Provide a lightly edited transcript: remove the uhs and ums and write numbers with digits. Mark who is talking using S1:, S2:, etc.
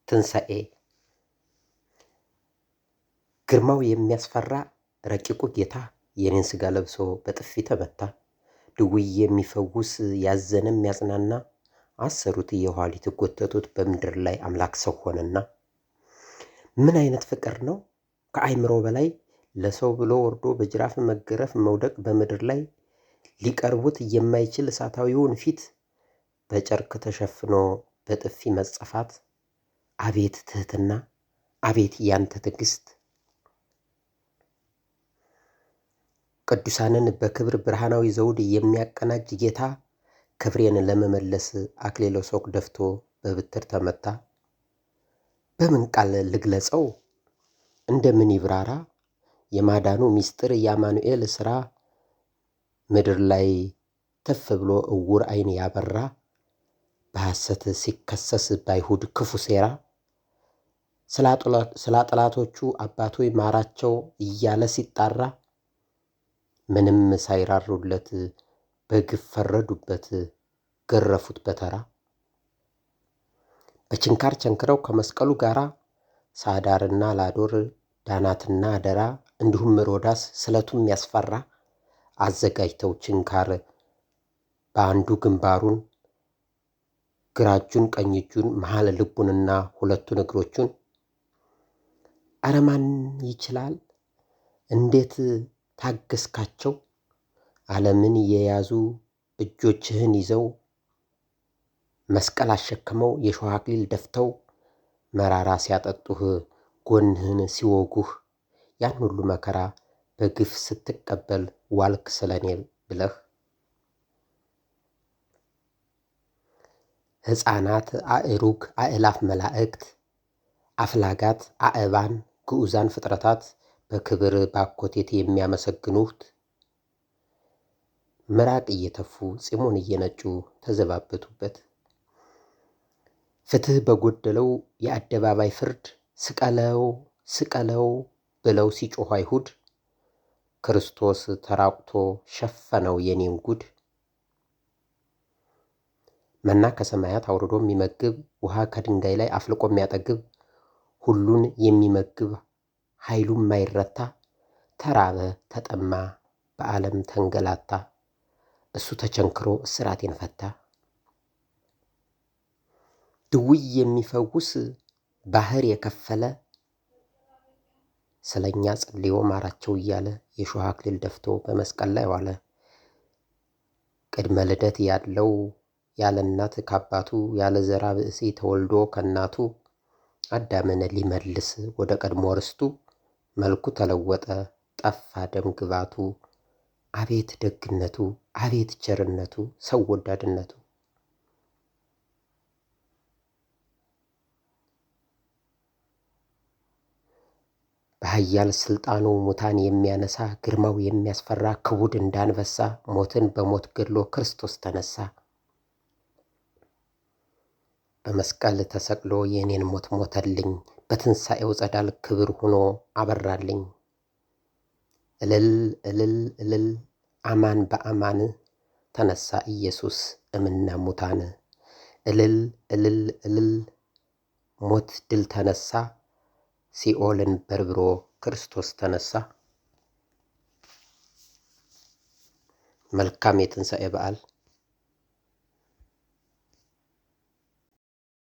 S1: ትንሣኤ ግርማው የሚያስፈራ ረቂቁ ጌታ የኔን ሥጋ ለብሶ በጥፊ ተመታ። ድውይ የሚፈውስ ያዘነም ያጽናና አሰሩት የኋሊት ጎተቱት በምድር ላይ አምላክ ሰው ሆነና። ምን አይነት ፍቅር ነው ከአይምሮ በላይ ለሰው ብሎ ወርዶ በጅራፍ መገረፍ መውደቅ በምድር ላይ ሊቀርቡት የማይችል እሳታዊውን ፊት በጨርቅ ተሸፍኖ በጥፊ መጸፋት። አቤት ትህትና አቤት ያንተ ትዕግስት። ቅዱሳንን በክብር ብርሃናዊ ዘውድ የሚያቀናጅ ጌታ ክብሬን ለመመለስ አክሊለ ሦክ ደፍቶ በብትር ተመታ። በምን ቃል ልግለጸው እንደምን ይብራራ የማዳኑ ምስጢር የአማኑኤል ሥራ። ምድር ላይ ተፍ ብሎ እውር ዓይን ያበራ በሐሰት ሲከሰስ ባይሁድ ክፉ ሴራ። ስለ ጠላቶቹ አባቶ ማራቸው እያለ ሲጣራ ምንም ሳይራሩለት በግፍ ፈረዱበት ገረፉት በተራ። በችንካር ቸንክረው ከመስቀሉ ጋራ ሳዳርና ላዶር ዳናትና አደራ እንዲሁም ሮዳስ ስለቱም ያስፈራ አዘጋጅተው ችንካር በአንዱ ግንባሩን ግራ እጁን ቀኝ እጁን መሃል ልቡንና ሁለቱን እግሮቹን። አረ ማን ይችላል እንዴት ታገስካቸው ዓለምን የያዙ እጆችህን ይዘው መስቀል አሸክመው የሾህ አክሊል ደፍተው መራራ ሲያጠጡህ ጎንህን ሲወጉህ ያን ሁሉ መከራ በግፍ ስትቀበል ዋልክ ስለኔ ብለህ። ሕፃናት አእሩግ አእላፍ መላእክት አፍላጋት አእባን ግዑዛን ፍጥረታት በክብር ባኮቴት የሚያመሰግኑት ምራቅ እየተፉ ፂሙን እየነጩ ተዘባበቱበት። ፍትህ በጎደለው የአደባባይ ፍርድ ስቀለው ስቀለው ብለው ሲጮኹ አይሁድ ክርስቶስ ተራቁቶ ሸፈነው የኔን ጉድ። መና ከሰማያት አውርዶ የሚመግብ ውሃ ከድንጋይ ላይ አፍልቆ የሚያጠግብ ሁሉን የሚመግብ ኃይሉ የማይረታ ተራበ ተጠማ በዓለም ተንገላታ እሱ ተቸንክሮ እስራቴን ፈታ። ድውይ የሚፈውስ ባህር የከፈለ ስለኛ ጸልዮ ማራቸው እያለ የሾህ አክሊል ደፍቶ በመስቀል ላይ ዋለ። ቅድመ ልደት ያለው ያለ እናት ካባቱ ያለ ዘራ ብእሲ ተወልዶ ከእናቱ አዳምን ሊመልስ ወደ ቀድሞ ርስቱ መልኩ ተለወጠ ጠፋ ደም ግባቱ። አቤት ደግነቱ አቤት ቸርነቱ ሰው ወዳድነቱ። በኃያል ስልጣኑ ሙታን የሚያነሳ ግርማው የሚያስፈራ ክቡድ እንዳንበሳ ሞትን በሞት ገድሎ ክርስቶስ ተነሳ። በመስቀል ተሰቅሎ የኔን ሞት ሞተልኝ በትንሣኤው ጸዳል ክብር ሆኖ አበራልኝ። እልል እልል እልል አማን በአማን ተነሳ ኢየሱስ እምነ ሙታን። እልል እልል እልል ሞት ድል ተነሳ ሲኦልን በርብሮ ክርስቶስ ተነሳ። መልካም የትንሣኤ በዓል።